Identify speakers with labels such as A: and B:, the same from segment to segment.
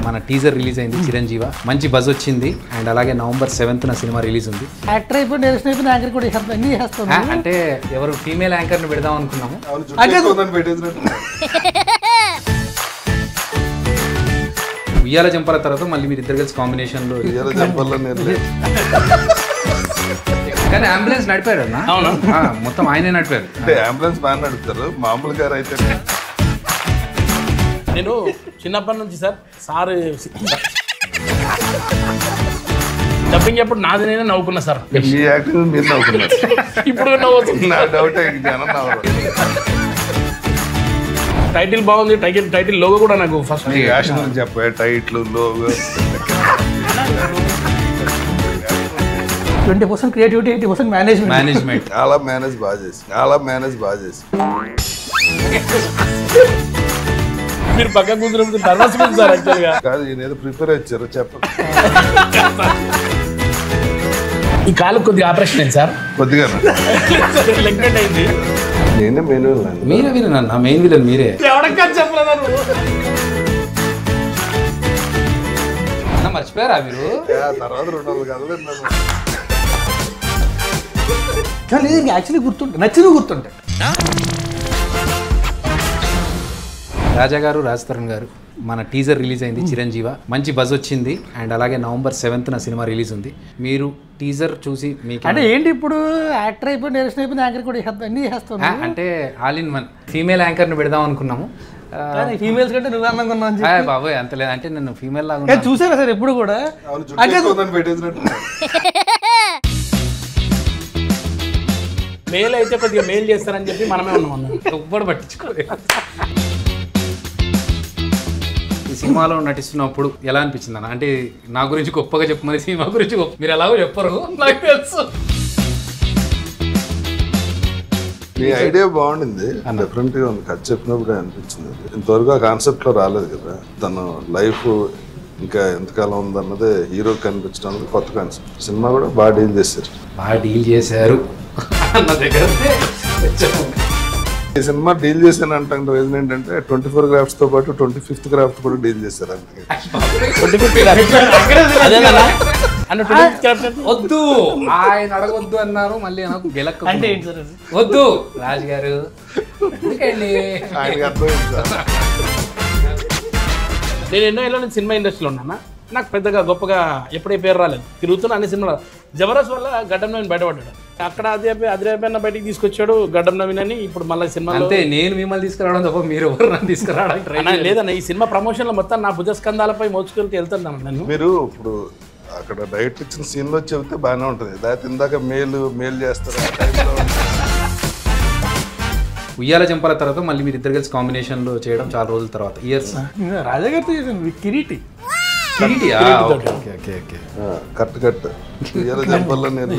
A: మన teaser release అయింది చిరంజీవ, మంచి బజ్ వచ్చింది. అండ్ అలాగే November 7th సినిమా రిలీజ్ ఉంది.
B: యాక్టర్ అయిపోయి డైరెక్షన్ అయిపోయి యాంకర్ కూడా అన్ని చేస్తాను.
A: అంటే ఎవరు ఫీమేల్ యాంకర్ ని పెడదాం అనుకున్నాము. ఉయ్యాల జంపాల తర్వాత మళ్ళీ మీరు ఇద్దరు కలిసి కాంబినేషన్ లో కానీ అంబులెన్స్ నడిపారు అన్న. అవును, మొత్తం ఆయనే నడిపారు.
C: అంటే అంబులెన్స్ బాగా నడుపుతారు, మామూలు గారు అయితే.
D: నేను చిన్నప్పటి నుంచి సార్ డబ్బింగ్ ఎప్పుడు నాది నేనే నవ్వుకున్నా సార్.
C: మీ యాక్టింగ్ మీరు నవ్వుకున్నారు.
D: ఇప్పుడు నవ్వుతుంది.
C: నా డౌట్ జనం నవ్వరు.
D: టైటిల్ బాగుంది, టైటిల్ లోగో కూడా నాకు ఫస్ట్
C: యాక్షన్ చెప్పే టైటిల్ లోగో
B: 20% క్రియేటివిటీ, 80% మేనేజ్మెంట్.
C: చాలా మేనేజ్ బాగా చేసి
D: మీరు పక్క కూర్చున్నప్పుడు నర్వస్ ఉంది సార్ యాక్చువల్గా.
C: కాదు, ఈయన ఏదో ప్రిపేర్ ఇచ్చారు చెప్పండి.
D: ఈ కాలు కొద్దిగా ఆపరేషన్ అయింది సార్,
C: కొద్దిగా
D: లెగ్మెంట్ అయింది.
C: నేనే మెయిన్
A: మీరే విలన్ అన్న, మెయిన్ విలన్ మీరే.
D: ఎవడక్క చెప్పలేదు
A: మర్చిపోయారా మీరు?
C: తర్వాత 2 కదలేదు.
B: కానీ యాక్చువల్లీ గుర్తుంటాయి, నచ్చినవి గుర్తుంటాయి.
A: రాజా గారు, రాజ్ తరుణ్ గారు, మన టీజర్ రిలీజ్ అయింది చిరంజీవ, మంచి బజ్ వచ్చింది. అండ్ అలాగే November 7th సినిమా రిలీజ్ ఉంది. మీరు టీజర్ చూసి మీకు
B: అంటే ఏంటి ఇప్పుడు యాక్టర్ అయిపోయి డైరెక్షన్ అయిపోయి యాంకర్ కూడా అన్ని చేస్తాను.
A: అంటే all in one female anchor ని పెడదాం అనుకున్నాము.
B: ఫీమేల్స్ కంటే నువ్వు అందంగా ఉన్నావు
A: బాబోయ్, అంత లేదు. అంటే నేను ఫీమేల్ లాగా
B: చూసారా సార్ ఎప్పుడు కూడా
D: మేల్ అయితే కొద్దిగా మేల్ చేస్తారని చెప్పి మనమే ఉన్నాం.
A: ఎవ్వడు పట్టించుకోలేదు. ఈ సినిమాలో నటిస్తున్నప్పుడు ఎలా అనిపించింది అన్న? అంటే నా గురించి గొప్పగా చెప్పమని, సినిమా గురించి మీరు ఎలాగో చెప్పరు నాకు తెలుసు.
C: మీ ఐడియా బాగుండింది, డిఫరెంట్ గా ఉంది. కథ చెప్పినప్పుడు అనిపించింది. ఇంతవరకు ఆ కాన్సెప్ట్ లో రాలేదు కదా. తన లైఫ్ ఇంకా ఎంతకాలం ఉందన్నదే హీరోకి కనిపించడం అనేది కొత్త కాన్సెప్ట్. సినిమా కూడా బాగా డీల్ చేశారు
A: అన్న దగ్గర.
C: ఈ సినిమా డీల్ చేశాను అంటే రీజన్ ఏంటంటే 24 గ్రాఫ్ట్స్ తో పాటు 25th గ్రాఫ్ట్ కూడా డీల్ చేశారు.
A: వద్దు ఆయన అడగొద్దు అన్నారు, మళ్ళీ నాకు గెలక్క
B: అంటే ఏంటి సార్?
A: వద్దు రాజు గారు, ఎందుకండి
C: ఆయనకి అర్థమైంది సార్.
D: నేను ఎన్నో ఏళ్ళ నుంచి సినిమా ఇండస్ట్రీలో ఉన్నాను. నాకు పెద్దగా గొప్పగా ఎప్పుడే పేరు రాలేదు. తిరుగుతున్నా అన్ని సినిమాలు. జబర్దస్త్ వల్ల గడ్డం నవీన్ బయటపడ్డాడు. అక్కడ అదిరేపన్న బయటికి తీసుకొచ్చాడు గడ్డం నవీన్ అని. ఇప్పుడు మళ్ళీ సినిమా
A: అంతే, నేను మిమ్మల్ని తీసుకురావడం తప్ప మీరు ఎవరు నన్ను తీసుకురావడానికి
D: లేదన్న. ఈ సినిమా ప్రమోషన్లో మొత్తం నా భుజస్కంధాలపై మోచుకెళ్తే వెళ్తున్నాను నేను.
C: మీరు ఇప్పుడు అక్కడ డైరెక్ట్ ఇచ్చిన సీన్ లో చెబితే బాగానే ఉంటుంది. దాని ఇందాక మేల్ చేస్తారు.
A: ఉయ్యాల జంపాల తర్వాత మళ్ళీ మీరు ఇద్దరు కలిసి కాంబినేషన్ లో చేయడం చాలా రోజుల తర్వాత, ఇయర్స్.
B: రాజా గారితో చేశాను కిరీటి.
C: కరెక్ట్ చెప్పాల నేను.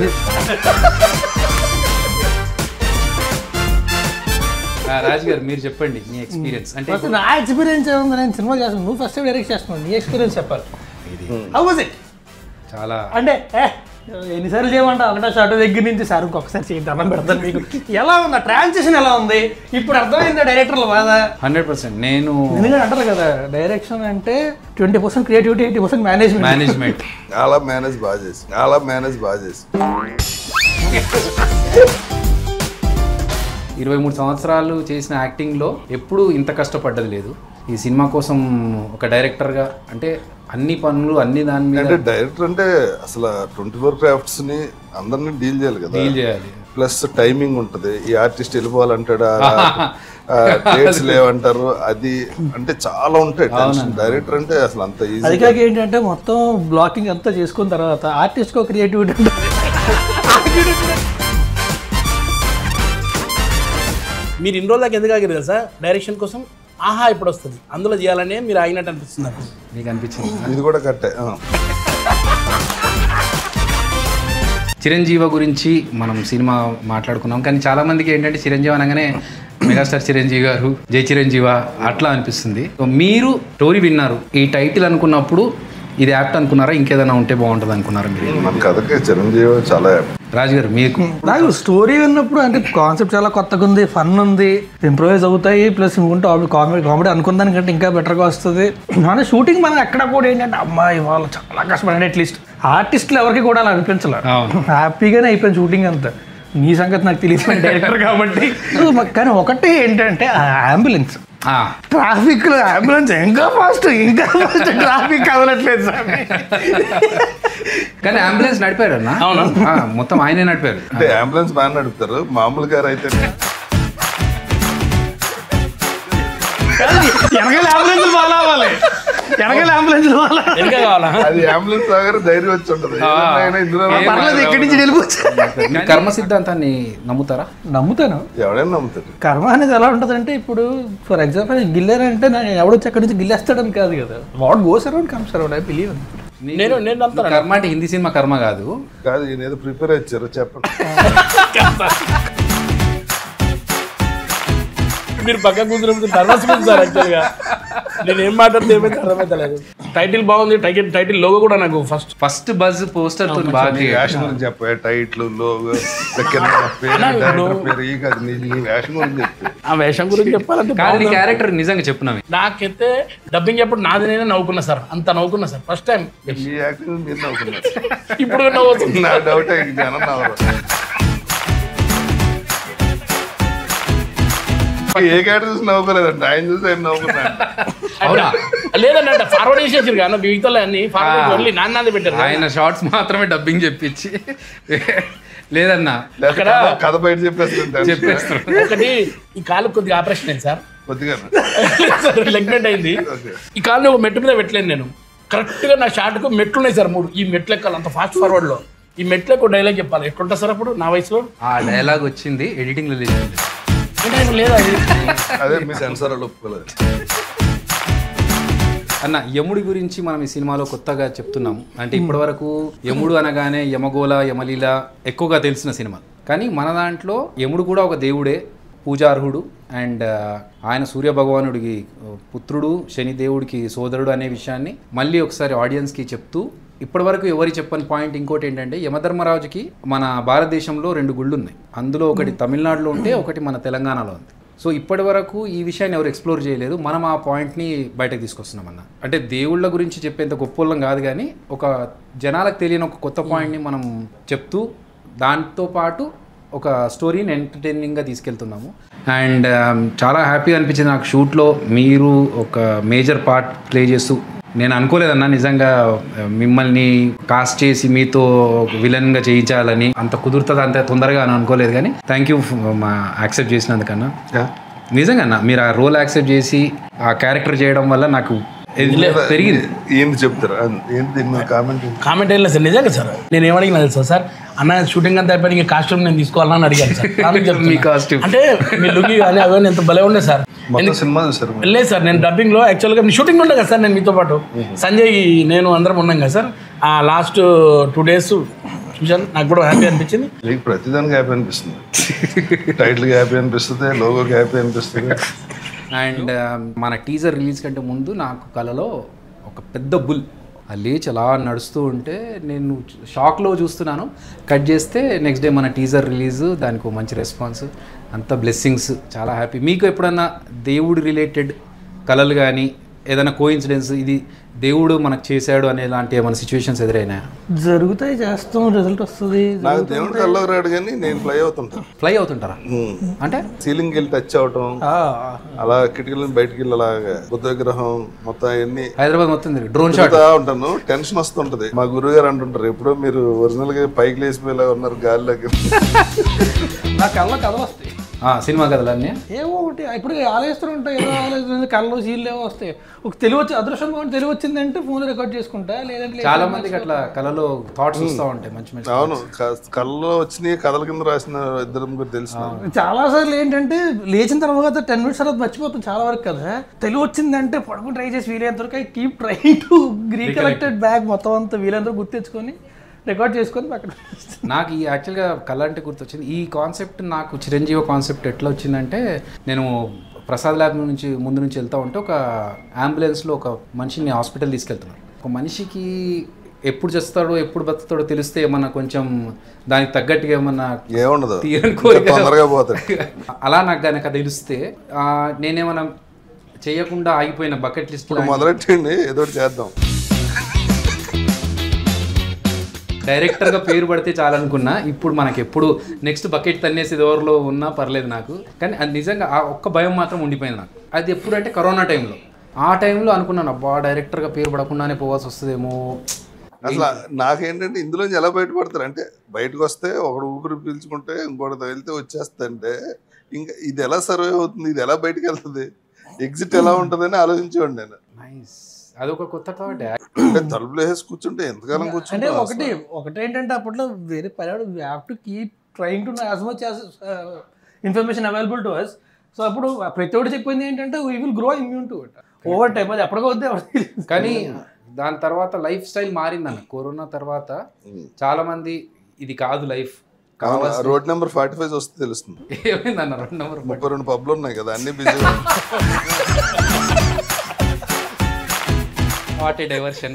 A: రాజు గారు మీరు చెప్పండి మీ ఎక్స్పీరియన్స్. అంటే
B: నా ఎక్స్పీరియన్స్ ఏముంది, నేను సినిమా చేస్తాను, నువ్వు ఫస్ట్ డైరెక్ట్ చేస్తున్నావు, నీ ఎక్స్పీరియన్స్ చెప్పాలి. How was it?
A: చాలా
B: అంటే ఎన్నిసార్లు చేయమంటా ఒకటో షార్ట్ దగ్గర నుంచి సార్ ఇంకొకసారి చేయండి అన్నం పెడతాను మీకు. ఎలా ఉంది ట్రాన్సిషన్, ఎలా ఉంది ఇప్పుడు అర్థమైందా డైరెక్టర్ల బాధ?
A: 100%. నేను
B: ఎందుకంటే అంటారు కదా డైరెక్షన్ అంటే 20% క్రియేటివిటీ, 80% మేనేజ్మెంట్.
C: చాలా మేనేజ్ బాగా చేసి
A: 23 సంవత్సరాలు చేసిన యాక్టింగ్లో ఎప్పుడు ఇంత కష్టపడ్డది లేదు. ఈ సినిమా కోసం ఒక డైరెక్టర్గా అంటే అన్ని పనులు అన్ని దాని మీద.
C: అంటే డైరెక్టర్ అంటే అసలు 24 క్రాఫ్ట్స్ ని అందరినీ డీల్ చేయాలి కదా. ప్లస్ టైమింగ్ ఉంటుంది. ఈ ఆర్టిస్ట్ వెళ్ళిపోవాలంటాడు, డేట్స్ లేవంటారు, అది అంటే చాలా ఉంటాయి టెన్షన్. డైరెక్టర్ అంటే అసలు అంత ఈజీ.
B: అది కాక ఏంటంటే మొత్తం బ్లాకింగ్ అంతా చేసుకున్న తర్వాత ఆర్టిస్ట్ కు క్రియేటివిటీ ఉంటుంది.
D: మీరు ఇన్ని రోజులకి ఎందుకు ఆగారు కదా సార్ డైరెక్షన్ కోసం? ఆహా ఇప్పుడు వస్తుంది అందులో చేయాలని మీరు ఆగినట్టు అనిపిస్తుంది నాకు.
A: మీకు అనిపించింది?
C: ఇది కూడా కట్టే.
A: చిరంజీవి గురించి మనం సినిమా మాట్లాడుకున్నాం, కానీ చాలామందికి ఏంటంటే చిరంజీవి అనగానే మెగాస్టార్ చిరంజీవి గారు, జై చిరంజీవ అట్లా అనిపిస్తుంది. మీరు స్టోరీ విన్నారు, ఈ టైటిల్ అనుకున్నప్పుడు ఇది యాప్ట్ అనుకున్నారా, ఇంకేదైనా ఉంటే బాగుంటుంది అనుకున్నారా మీరు?
C: మన కథకి చిరంజీవి చాలా
A: రాజు గారు మీకు
B: నాకు స్టోరీ విన్నప్పుడు అంటే కాన్సెప్ట్ చాలా కొత్తగా ఉంది, ఫన్ ఉంది, ఇంప్రూవైజ్ అవుతాయి, ప్లస్ ఇంకుంటే కామెడీ కామెడీ అనుకున్న దానికంటే ఇంకా బెటర్గా వస్తుంది. మన షూటింగ్ మనం ఎక్కడ కూడా ఏంటంటే అమ్మాయి వాళ్ళు చాలా కష్టపడి అట్లీస్ట్ ఆర్టిస్టులు ఎవరికి కూడా అలా అనిపించలేదు, హ్యాపీగానే అయిపోయింది షూటింగ్ అంతా. నీ సంగతి నాకు తెలియదు డైరెక్టర్ కాబట్టి. కానీ ఒకటే ఏంటంటే ఆ అంబులెన్స్ ట్రాఫిక్ లో అంబులెన్స్ ఇంకా ఫాస్ట్ ట్రాఫిక్ కదలట్లేదు సార్.
A: కానీ అంబులెన్స్ నడిపారు అన్న, మొత్తం ఆయనే నడిపారు.
C: అంటే అంబులెన్స్ బాగా నడుపుతారు, మామూలు గారు అయితే
B: వెనకాల అంబులెన్స్ బాగా అవ్వాలి, వెనకాల అంబులెన్స్
C: అది అంబులెన్స్ దగ్గర ధైర్యం వచ్చి ఉంటుంది.
B: పర్లేదు ఇక్కడి నుంచి వెళ్ళిపోవచ్చు.
A: కర్మ సిద్ధాంతాన్ని నమ్ముతారా?
B: నమ్ముతాను.
C: ఎవడైనా నమ్ముతారు.
B: కర్మ అనేది ఎలా ఉంటుంది అంటే, ఇప్పుడు ఫర్ ఎగ్జాంపుల్ గిల్లారంటే నేను ఎవడొచ్చి అక్కడి నుంచి గిల్లేస్తాడని కాదు కదా, what goes around comes around. I believe
D: నేను
A: కర్మ అంటే హిందీ సినిమా కర్మ కాదు.
C: ఈయన ఏదో ప్రిపేర్ అయ్యారు చెప్పండి.
D: మీరు పక్క కూర్చున్నప్పుడు నర్వస్ ఉంది సార్. యాక్చువల్గా నేను ఏం మాట్లాడితే ఏమైతే అర్థమైతలేదు. టైటిల్ బాగుంది, టైటిల్ లోగో కూడా నాకు ఫస్ట్
A: బజ్ పోస్టర్ తో బాగా
C: వేషం గురించి చెప్పే టైటిల్ లోగో
D: ఆ వేషం గురించి చెప్పాలంటే
A: క్యారెక్టర్ నిజంగా చెప్పున్నాను.
D: నాకైతే డబ్బింగ్ ఎప్పుడు నాది నేనే నవ్వుకున్నా సార్, అంత నవ్వుకున్నా సార్ ఫస్ట్ టైం.
C: మీరు నవ్వుకున్నారు,
D: ఇప్పుడు నవ్వుతుంది.
C: నా డౌట్ జనం నవ్వరు. ఏ క్యారెక్టర్ చూసి నవ్వుకోలేదండి, ఆయన చూసి ఆయన నవ్వుకున్నాను.
D: లేదండి అంటే ఫార్వర్డ్ చేసేసారు కానీ మిగతా అన్ని ఫార్వర్డ్ ఓన్లీ నాన్నది పెట్టారు.
A: ఆయన షార్ట్స్ మాత్రమే డబ్బింగ్ చెప్పించి లేదన్నా
C: కథ బయట చెప్పేస్తారు.
D: ఒకటి ఈ కాలు కొద్దిగా ఆపరేషన్ అయింది సార్,
C: కొద్దిగా
D: లెగ్మెంట్ అయింది. ఈ కాలు ఒక మెట్టు మీద పెట్టలేను నేను, కరెక్ట్ గా నా షార్ట్ కు మెట్లు ఉన్నాయి సార్ 3. ఈ మెట్లు ఎక్కాలి అంత ఫాస్ట్ ఫార్వర్డ్ లో. ఈ మెట్లు ఎక్కువ డైలాగ్ చెప్పాలి, ఎట్లుంటా సార్ అప్పుడు నా వయసులో. ఆ
A: డైలాగ్ వచ్చింది ఎడిటింగ్ లో లేదు,
D: లేదా
C: అదే మీ సెన్సార్ ఒప్పుకోలేదు.
A: అన్న యముడి గురించి మనం ఈ సినిమాలో కొత్తగా చెప్తున్నాము. అంటే ఇప్పటివరకు యముడు అనగానే యమగోళ యమలీల ఎక్కువగా తెలిసిన సినిమా, కానీ మన దాంట్లో యముడు కూడా ఒక దేవుడే, పూజార్హుడు. అండ్ ఆయన సూర్య భగవానుడికి పుత్రుడు, శనిదేవుడికి సోదరుడు అనే విషయాన్ని మళ్ళీ ఒకసారి ఆడియన్స్కి చెప్తూ, ఇప్పటివరకు ఎవరికి చెప్పని పాయింట్ ఇంకోటి ఏంటంటే, యమధర్మరాజుకి మన భారతదేశంలో 2 గుళ్ళు ఉన్నాయి. అందులో ఒకటి తమిళనాడులో ఉంటే ఒకటి మన తెలంగాణలో ఉంది. సో ఇప్పటి వరకు ఈ విషయాన్ని ఎవరు ఎక్స్ప్లోర్ చేయలేదు, మనం ఆ పాయింట్ని బయటకు తీసుకొస్తున్నాం అన్న. అంటే దేవుళ్ళ గురించి చెప్పేంత గొప్పలం కాదు, కానీ ఒక జనాలకు తెలియని ఒక కొత్త పాయింట్ని మనం చెప్తూ దాంతో పాటు ఒక స్టోరీని ఎంటర్టైనింగ్గా తీసుకెళ్తున్నాము. అండ్ చాలా హ్యాపీగా అనిపించింది నాకు షూట్లో మీరు ఒక మేజర్ పార్ట్ ప్లే చేస్తూ. నేను అనుకోలేదన్నా నిజంగా మిమ్మల్ని కాస్ట్ చేసి మీతో విలన్గా చేయించాలని, అంత కుదురుతుంది అంత తొందరగా అని అనుకోలేదు. కానీ థ్యాంక్ యూ మా యాక్సెప్ట్ చేసినందుకన్నా. నిజంగా అన్న మీరు ఆ రోల్ యాక్సెప్ట్ చేసి ఆ క్యారెక్టర్ చేయడం వల్ల నాకు పెరిగింది.
C: ఏంటి చెప్తారా? ఏంటి
D: కామెంట్ ఏం లేదు సార్, నిజంగా సార్. నేను ఏమడిగినా తెలుసా సార్, అన్న షూటింగ్ అంతా అయిపోయి ఇంకా కాస్ట్యూమ్ నేను తీసుకోవాలని అడిగాను సార్.
A: మీ కాస్ట్యూమ్
D: అంటే మీ లుక్ కానీ అవన్నీ ఎంత భలే ఉండే సార్.
C: సినిమా చూసారు?
D: లేదు సార్, నేను డబ్బింగ్ లో యాక్చువల్గా షూటింగ్ ఉండే కదా సార్, నేను మీతో పాటు సంజయ్ నేను అందరం ఉన్నాం కదా సార్. ఆ లాస్ట్ 2 days చూసాను, నాకు కూడా హ్యాపీ అనిపించింది.
C: మీకు ప్రతిదానికి హ్యాపీ అనిపిస్తుంది, టైటిల్కి హ్యాపీ అనిపిస్తుంది, లోగోకి హ్యాపీ అనిపిస్తుంది.
A: అండ్ మన టీజర్ రిలీజ్ కంటే ముందు నాకు కలలో ఒక పెద్ద బుల్ లేచి అలా నడుస్తూ ఉంటే నేను షాక్లో చూస్తున్నాను. కట్ చేస్తే నెక్స్ట్ డే మన టీజర్ రిలీజ్, దానికి మంచి రెస్పాన్స్, అంత బ్లెస్సింగ్స్, చాలా హ్యాపీ. మీకు ఎప్పుడన్నా దేవుడు రిలేటెడ్ కళలు కానీ ఏదైనా కోఇన్సిడెన్స్ ఇది దేవుడు మనకు చేశాడు అనే లాంటి ఏమైనా సిచ్యువేషన్స్ ఎదురైనా?
B: జరుగుతాయి, చేస్తాం, రిజల్ట్ వస్తుంది.
C: నాకు దేవుడు కల్లో రాడు కానీ నేను ఫ్లై అవుతుంటారా?
A: అంటే
C: సీలింగ్ వెళ్ళి టచ్ అవటం, అలా కిటికీల బయటికి వెళ్ళి అలాగా బుద్ధ విగ్రహం మొత్తం అవన్నీ
A: హైదరాబాద్ మొత్తం డ్రోన్ షాట్
C: ఉంటాను. టెన్షన్ వస్తుంటది. మా గురువు గారు అంటుంటారు, ఎప్పుడో మీరు ఒరిజినల్ గా పైకి లేచిపోయేలా ఉన్నారు గాలిలోకి.
B: నా కళ్ళ కథలు వస్తాయి,
A: సినిమా కథలన్నీ
B: ఏవో ఒకటి ఇప్పుడు ఆలోచిస్తూ ఉంటాయి, ఏదో ఆలోచన కళ్ళలో సీన్లు ఏవో వస్తాయి. ఒక తెలివి అదృష్టం తెలివి వచ్చిందంటే ఫోన్ రికార్డ్ చేసుకుంటా, లేదంటే
A: చాలా మందికి అట్లా కళలో థాట్స్ వస్తూ ఉంటాయి మంచి మంచి.
C: అవును, కళ్ళలో వచ్చినాయి కథల కింద రాసిన 2-3 తెలుసు.
B: చాలా సార్లు ఏంటంటే లేచిన తర్వాత 10 minutes తర్వాత మర్చిపోతాం చాలా వరకు కదా. తెలివి వచ్చిందంటే పడుకుని ట్రై చేసి వీలైనంత వరకు keep try to recollected bag మొత్తం అంతా వీలైనంత గుర్తు తెచ్చుకొని రికార్డ్ చేసుకొని అక్కడ. నాకు
A: ఈ యాక్చువల్గా కళ అంటే గుర్తొచ్చింది. ఈ కాన్సెప్ట్ నాకు చిరంజీవి కాన్సెప్ట్ ఎట్లా వచ్చిందంటే, నేను ప్రసాద్ ల్యాబ్ నుంచి ముందు నుంచి వెళ్తూ ఉంటే ఒక అంబులెన్స్లో ఒక మనిషిని హాస్పిటల్ తీసుకెళ్తున్నాను. ఒక మనిషికి ఎప్పుడు చేస్తాడో ఎప్పుడు బతుకుతాడో తెలిస్తే ఏమన్నా కొంచెం దానికి తగ్గట్టుగా ఏమన్నా
C: ఏముండదు,
A: తీరని కోరిక
C: తొందరగా పోతాడు.
A: అలా నాకు కనుక తెలిస్తే నేనేమన్నా చేయకుండా ఆగిపోయిన బకెట్ లిస్ట్
C: మొదలెట్టండి, ఏదో చేద్దాం.
A: డైరెక్టర్గా పేరు పడితే చాలనుకున్నా. ఇప్పుడు మనకి ఎప్పుడు నెక్స్ట్ బకెట్ తన్నేసి ఎవరిలో ఉన్నా పర్లేదు నాకు. కానీ అది నిజంగా ఆ ఒక్క భయం మాత్రం ఉండిపోయింది నాకు. అది ఎప్పుడంటే కరోనా టైంలో. ఆ టైంలో అనుకున్నాను అబ్బా డైరెక్టర్గా పేరు పడకుండానే పోవాల్సి వస్తుందేమో.
C: అసలు నాకేంటంటే ఇందులోంచి ఎలా బయటపడతారు అంటే, బయటకు వస్తే ఒకడు ఊపిరి పీల్చుకుంటే ఇంకోటి వెళ్తే వచ్చేస్తుంటే ఇంకా ఇది ఎలా సర్వే అవుతుంది, ఇది ఎలా బయటకు వెళ్తుంది, ఎగ్జిట్ ఎలా ఉంటుందని ఆలోచించేవాడు నేను.
A: నైస్, అదొక కొత్త థాట్.
C: అంటే తలుపులు వేసి కూర్చుంటే ఎంతకాలం
B: అంటే
C: కూర్చుంటే
B: ఒకటేంటంటే అప్పట్లో వేరే పర్యాడు we have to keep trying to as much as information available to us. So అప్పుడు ప్రతి ఒక్కటి చెప్పింది ఏంటంటే we will grow immune to it over time. అది ఎప్పటికో వద్దే.
A: కానీ దాని తర్వాత లైఫ్ స్టైల్ మారిందన్న. కరోనా తర్వాత చాలా మంది ఇది కాదు లైఫ్,
C: రోడ్ నెంబర్ 45 వస్తే తెలుస్తుంది.
A: ఏమైందన్న రోడ్ నెంబర్
C: 32 పబ్లు ఉన్నాయి కదా, అన్ని busy.
A: What a diversion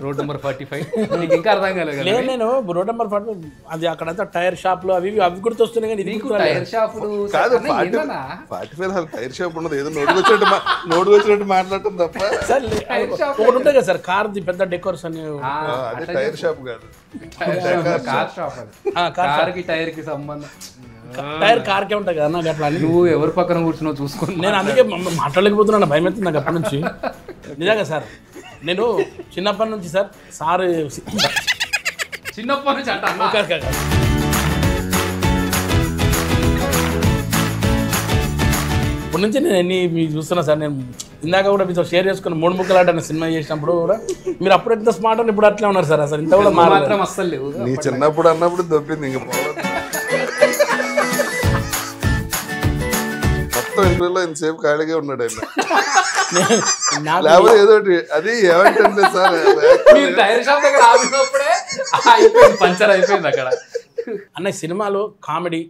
A: road number 45 నీకు ఇంకా అర్థం కాలేదు కదా.
D: నేను రోడ్ నెంబర్ 45 అది అక్కడంతా టైర్ షాప్లు అవి గుర్తొస్తున్నాయి. కానీ
A: నీకు టైర్ షాపులు
C: కాదు, 45 టైర్ షాప్ ఉన్నది, ఏదో నోటుకు వచ్చినట్టు మాట్లాడటం తప్ప.
D: ఒకటి ఉంటాయి కదా సార్, కార్ది పెద్ద డెకోరేషన్.
C: అదే టైర్ షాప్ కాదు,
A: కార్ షాప్. అది కార్కి టైర్ కి సంబంధం.
D: టైర్ కార్కే ఉంటాయి కదా నాకు. అట్లా
A: నువ్వు ఎవరి పక్కన కూర్చున్నావు చూసుకుని.
D: నేను అందుకే మాట్లాడలేకపోతున్నాను, భయం అవుతుంది నాకు అప్పటి నుంచి. నిజంగా సార్, నేను చిన్నప్పటి నుంచి సార్
A: చిన్నప్పటి నుంచి అంట
D: ఇప్పటి నుంచి నేను ఎన్ని మీకు చూస్తున్నా సార్. నేను ఇందాక కూడా మీతో షేర్ చేసుకుని 3 ముక్కలాట సినిమా చేసినప్పుడు కూడా మీరు అప్పుడు ఎంత స్మార్ట్ అని ఇప్పుడు అట్లే ఉన్నారు సార్. అసలు ఇంత కూడా
A: మాత్రం అస్సలు లేవు.
C: నీ చిన్నప్పుడు అన్నప్పుడు దొబ్బింది ఇంకా మొత్తం ఇంటర్వ్యూలో ఇంతసేపు ఖాళీగా ఉన్నాడు ఆయన. లేకపోతే ఏదో అది ఏమంటే సార్
A: టైర్ షాప్ దగ్గర ఆగినప్పుడే అయిపోయింది, పంచర్ అయిపోయింది అక్కడ.
D: అన్న సినిమాలో కామెడీ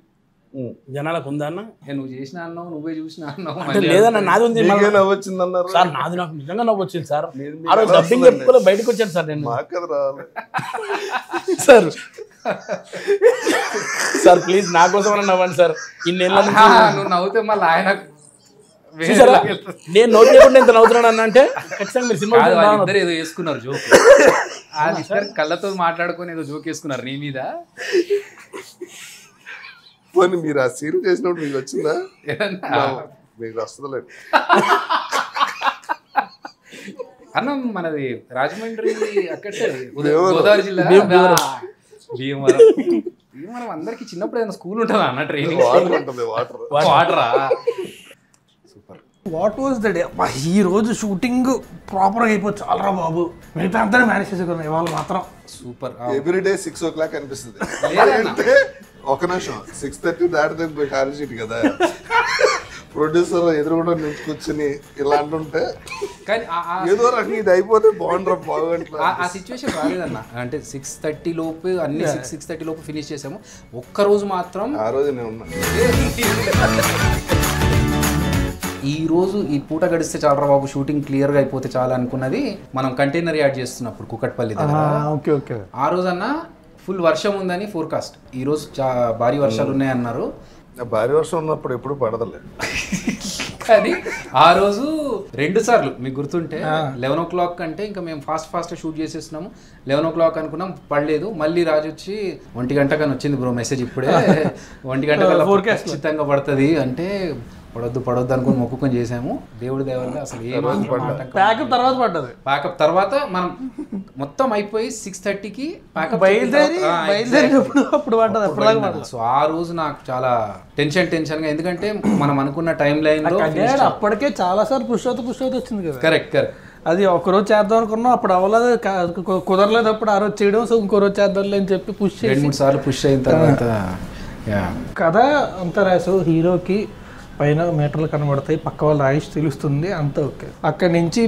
D: జనాలకు ఉందా అన్న?
A: నువ్వు చేసిన అన్నావు, నువ్వే చూసిన అన్నావు.
D: లేదన్న నాది ఉంది.
C: నవ్వొచ్చింది అన్నారు
D: సార్, నాది నాకు నిజంగా నవ్వు వచ్చింది సార్. ఆ రోజు డబ్బింగ్ చెప్పుకోలే బయటకు వచ్చాను సార్ నేను.
C: మాకు రావాలి
D: సార్. సార్ ప్లీజ్ నా కోసం నవ్వండి సార్. ఇన్నేళ్ళ
A: నువ్వు నవ్వుతే మళ్ళీ ఆయన
D: నేను నోట్ చేయకుండా ఎంత నవ్వుతున్నాను అన్న అంటే ఖచ్చితంగా మీరు సినిమా
A: ఇద్దరు ఏదో వేసుకున్నారు జోక్. వాళ్ళిద్దరు కళ్ళతో మాట్లాడుకొని ఏదో జోక్ వేసుకున్నారు నీ మీద.
C: పోనీ మీరు ఆ సీన్ చేసినప్పుడు మీకు వచ్చిందా? మీకు వస్తుందిలేదు
A: అన్న. మనది రాజమండ్రి అక్కడ గోదావరి జిల్లా భీమవరం. భీమవరం అందరికి చిన్నప్పుడు ఏదైనా స్కూల్ ఉంటుందా అన్న? ట్రైనింగ్
C: వాటర్ ఉంటుంది,
A: వాటరా? Super.
B: What was the day? ఈ రోజు షూటింగ్ ప్రాపర్గా అయిపోయి చాలరా బాబు, మిగతా అంతా మేనేజ్ చేసుకున్నాం. ఇవాళ మాత్రం
C: సూపర్. ఎవ్రీడే 6 o'clock అనిపిస్తుంది. అంటే ఒక నిమిషం 6:30 దాటితే ఖాళీ సీట్ కదా, ప్రొడ్యూసర్ ఎదురుగుండా నుంచి కూర్చుని ఇలా అంటుంటే
A: కానీ
C: ఏదో రకంగా ఇది అయిపోతే బాగుండ్రా బాగుంటుంది.
A: ఆ సిచ్యువేషన్ రాలేదన్న. అంటే 6:30 లోపు అన్ని 6:30 లోపు ఫినిష్ చేసాము. ఒక్కరోజు మాత్రం
C: ఆ రోజు నేను ఉన్నా.
A: ఈ రోజు ఈ పూట గడిస్తే చాలరా బాబు, షూటింగ్ క్లియర్గా అయిపోతే చాలా అనుకున్నది మనం కంటైనర్ యాడ్ చేస్తున్నప్పుడు కుకట్పల్లి దగ్గర. ఆ రోజు అన్న ఫుల్ వర్షం ఉందని ఫోర్కాస్ట్. ఈ రోజు భారీ వర్షాలు ఉన్నాయన్నారు.
C: భారీ వర్షం ఉన్నప్పుడు ఎప్పుడు పడదలే.
A: కానీ ఆ రోజు 2 సార్లు మీకు గుర్తుంటే 11 o'clock అంటే ఇంకా మేము ఫాస్ట్ షూట్ చేసేస్తున్నాము. 11 o'clock అనుకున్నాం, పడలేదు. మళ్ళీ రాజు వచ్చి 1 గంట కానీ వచ్చింది బ్రో మెసేజ్ ఇప్పుడే, 1 గంట ఖచ్చితంగా పడుతుంది అంటే పడొద్దు అనుకుని మొక్కుకొని చేసాము. దేవుడి దేవల్ల అసలు
B: ప్యాకప్ తర్వాత పడ్డది.
A: ప్యాకప్ తర్వాత మనం మొత్తం అయిపోయి 6:30కి ప్యాకప్
B: అప్పుడు పడ్డది.
A: సో ఆ రోజు నాకు చాలా టెన్షన్ గా, ఎందుకంటే మనం అనుకున్న టైం లైన్ లో
B: అప్పటికే చాలా సార్లు పుష్ అవుతూ వచ్చింది కదా.
A: కరెక్ట్.
B: అది ఒకరోజు చేద్దాం అనుకున్నాం, అప్పుడు అవ్వలేదు, కుదరలేదు. అప్పుడు ఆ రోజు చేయడం, సో ఇంకో రోజు చేద్దాంలే అని చెప్పి పుష్
A: 2-3 సార్లు పుష్ అయిన తర్వాత
B: కథ అంతా రాసు. హీరోకి పైన మీటర్లు కనబడతాయి, పక్క వాళ్ళ ఆయుష్ తెలుస్తుంది, అంతా ఓకే. అక్కడి నుంచి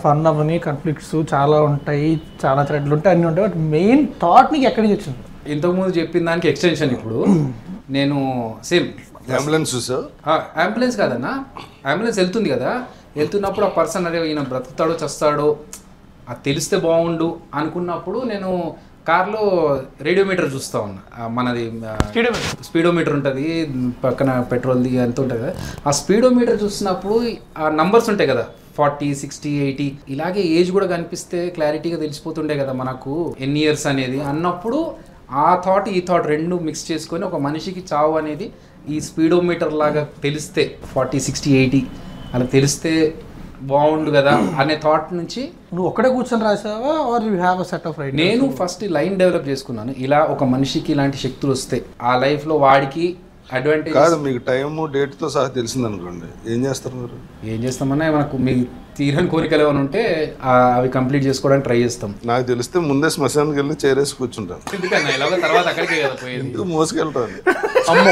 B: ఫన్ అవని కాన్ఫ్లిక్ట్స్ చాలా ఉంటాయి, చాలా థ్రెడ్లు ఉంటాయి, అన్నీ ఉంటాయి. బట్ మెయిన్ థాట్ నీకు ఎక్కడి నుంచి వచ్చింది?
A: ఇంతకుముందు చెప్పిన దానికి ఎక్స్టెన్షన్. ఇప్పుడు నేను సేమ్ అంబులెన్స్ కాదన్నా, అంబులెన్స్ వెళ్తుంది కదా, వెళ్తున్నప్పుడు ఆ పర్సన్ అదే ఈయన బ్రతుకుతాడో చస్తాడో అది తెలిస్తే బాగుండు అనుకున్నప్పుడు నేను కార్లో రేడియోమీటర్ చూస్తూ ఉన్నా. మనది స్పీడోమీటర్ ఉంటుంది పక్కన పెట్రోల్ది ఎంత ఉంటుంది కదా, ఆ స్పీడోమీటర్ చూసినప్పుడు ఆ నంబర్స్ ఉంటాయి కదా 40, 60, 80 ఇలాగే ఏజ్ కూడా కనిపిస్తే క్లారిటీగా తెలిసిపోతుండే కదా మనకు ఎన్ని ఇయర్స్ అనేది అన్నప్పుడు ఆ థాట్ ఈ థాట్ రెండు మిక్స్ చేసుకొని ఒక మనిషికి చావు అనేది ఈ స్పీడోమీటర్ లాగా తెలిస్తే 40, 60, 80 అలా తెలిస్తే బాగుండు కదా అనే థాట్ నుంచి.
B: నువ్వు ఒక్కడే కూర్చొని రాసావా are you have a set of right?
A: నేను ఫస్ట్ లైన్ డెవలప్ చేసుకున్నాను. ఇలా ఒక మనిషికి ఇలాంటి శక్తులు వస్తాయి, ఆ లైఫ్లో వాడికి అడ్వాంటేజ్
C: కాదు. మీకు టైము డేట్తో సహా తెలిసింది అనుకోండి, ఏం చేస్తారు మీరు?
A: ఏం చేస్తామన్నా మనకు మీ తీరని కోరికలు ఏమైనా ఉంటే అవి కంప్లీట్ చేసుకోవడానికి ట్రై చేస్తాం.
C: నాకు తెలిస్తే ముందే శ్మశానికి వెళ్ళి చేరేసి కూర్చుంటాను.
A: ఎందుకన్నా ఇలాగ తర్వాత అక్కడికే కదా పోయేది.
C: ఎందుకు మోసుకెళ్తాను?
D: అమ్మో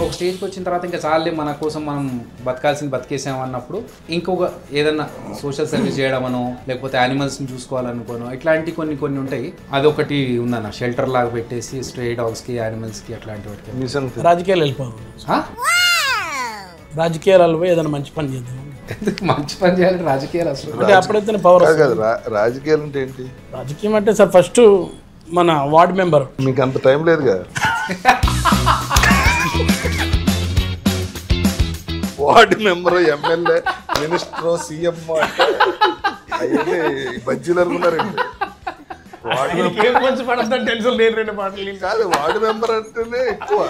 A: ఒక స్టేజ్కి వచ్చిన తర్వాత ఇంకా చాలే మన కోసం మనం బతకాల్సింది బతికేసాం అన్నప్పుడు ఇంకొక ఏదన్నా సోషల్ సర్వీస్ చేయడమనో లేకపోతే యానిమల్స్ని చూసుకోవాలనుకోనో ఇట్లాంటి కొన్ని ఉంటాయి. అదొకటి ఉందన్న, షెల్టర్ లాగా పెట్టేసి స్ట్రే డాగ్స్కి యానిమల్స్కి అట్లాంటి వాటికి.
C: మీ సంగతి
D: రాజకీయాలు వెళ్ళిపోవాలి, రాజకీయాలు పోయి ఏదైనా మంచి పని చేద్దాం.
A: ఎందుకు మంచి పని చేయాలంటే రాజకీయాలు అసలు
D: అంటే అప్పుడైతే పవర్
C: కాదు. రాజకీయాలు అంటే ఏంటి?
D: రాజకీయం అంటే సార్ ఫస్ట్ మన వార్డు మెంబర్.
C: మీకు అంత టైం లేదుగా. Ward member, MLA, minister, CM అంటే అవన్నీ బజ్జీలు అనుకున్నారండి. కాదు, వార్డు మెంబర్ అంటేనే ఎక్కువ.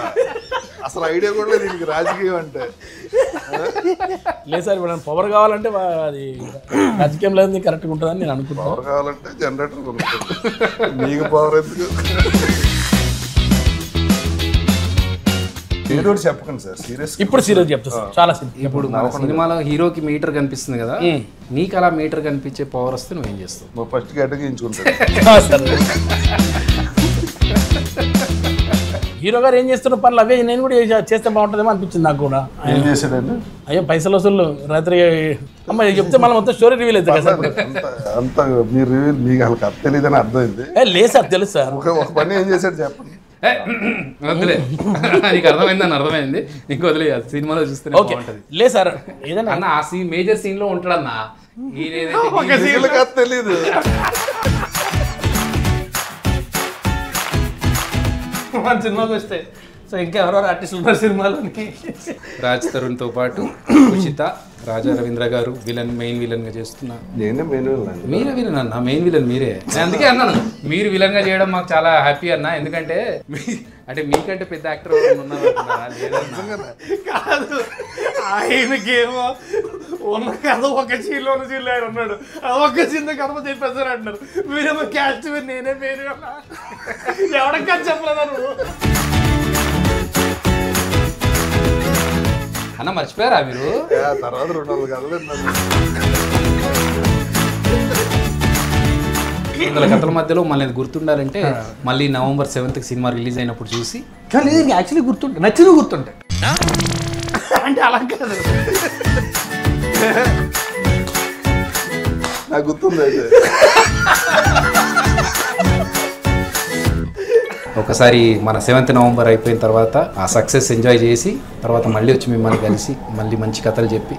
C: అసలు ఐడియా కూడా లేదు దీనికి రాజకీయం అంటే.
D: లేదు సార్, ఇప్పుడు పవర్ కావాలంటే అది రాజకీయం లేదు కరెక్ట్గా ఉంటుందని నేను అనుకుంటున్నాను.
C: పవర్ కావాలంటే జనరేటర్ కొనుక్కోండి, మీకు పవర్ ఎందుకు? ఏదో చెప్పకండి సార్, సీరియస్.
D: ఇప్పుడు సీరియస్ చెప్తా సార్, చాలా సీరియస్.
A: ఇప్పుడు మన సినిమాలో హీరోకి మీటర్ కనిపిస్తుంది కదా, నీకు అలా మీటర్ కనిపించే పవర్ వస్తే నువ్వేం చేస్తావు?
C: ఫస్ట్ గడ్డగించుకుంటాను.
D: హీరో గారు ఏం చేస్తున్న పనులు అవే నేను కూడా చేస్తే బాగుంటుందేమో అనిపించింది నాకు కూడా.
C: ఏం చేశాడండి?
D: అయ్యో పైసలు వసూళ్ళు రాత్రి అమ్మ చెప్తే మళ్ళీ మొత్తం స్టోరీ రివీల్ అవుతుంది కదా సార్.
C: అంత మీరు రివీల్ మీకు అసలు కథ తెలియదని అర్థమైంది.
D: లేదు సార్, తెలుసు సార్.
C: ఒక పని ఏం చేశాడు చెప్పండి.
A: వదిలే, నీకు అర్థమైంది అని అర్థమైంది, నీకు వదిలే. సినిమాలో చూస్తే బాగుంటది.
D: లేదు సార్, ఏదన్నా
A: అన్న ఆ సీన్ మేజర్ సీన్ లో ఉంటాడన్నా,
C: ఒక సీన్ కథ తెలీదు.
B: మన సినిమాకి వస్తే సో ఇంకా ఎవరెవరు ఆర్టిస్టులు ఉన్నారు సినిమాలోని?
A: రాజ్ తరుణ్తో పాటు ఉచిత, రాజా రవీంద్ర గారు మెయిన్ విలన్ గా చేస్తున్నా.
C: నేనే మెయిన్ విలన్.
A: మీరే విలన్ అన్న, మెయిన్ విలన్ మీరే. నేను అందుకే అన్నాను మీరు విలన్ గా చేయడం మాకు చాలా హ్యాపీ అన్న. ఎందుకంటే అంటే మీకంటే పెద్ద యాక్టర్ ఉన్నారు
B: కాదు, ఆయనకేమో ఉన్న కథ ఒక సీన్లో ఆయన ఉన్నాడు, ఒక సీన్ కథ చెప్పేసారు అంటారు. మీరేమో క్యాస్ట్ నేనే పేరు ఎవడకా చెప్పలేదా నువ్వు?
A: అన్న మర్చిపోయారా మీరు?
C: తర్వాత 200 కథలు
A: 100 కథల మధ్యలో మళ్ళీ గుర్తుండాలంటే మళ్ళీ November 7th సినిమా రిలీజ్ అయినప్పుడు చూసి.
B: కానీ యాక్చువల్లీ గుర్తుంటాయి, నచ్చినవి గుర్తుంటాయి. అంటే అలా కాదు,
C: నాకు గుర్తుంది. అయితే
A: ఒకసారి మన 7th November అయిపోయిన తర్వాత ఆ సక్సెస్ ఎంజాయ్ చేసి తర్వాత మళ్ళీ వచ్చి మిమ్మల్ని కలిసి మళ్ళీ మంచి కథలు చెప్పి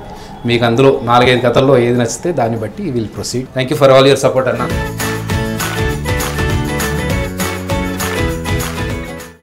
A: మీకు అందులో 4-5 కథల్లో ఏది నచ్చితే దాన్ని బట్టి will proceed. Thank you for all your support అన్న.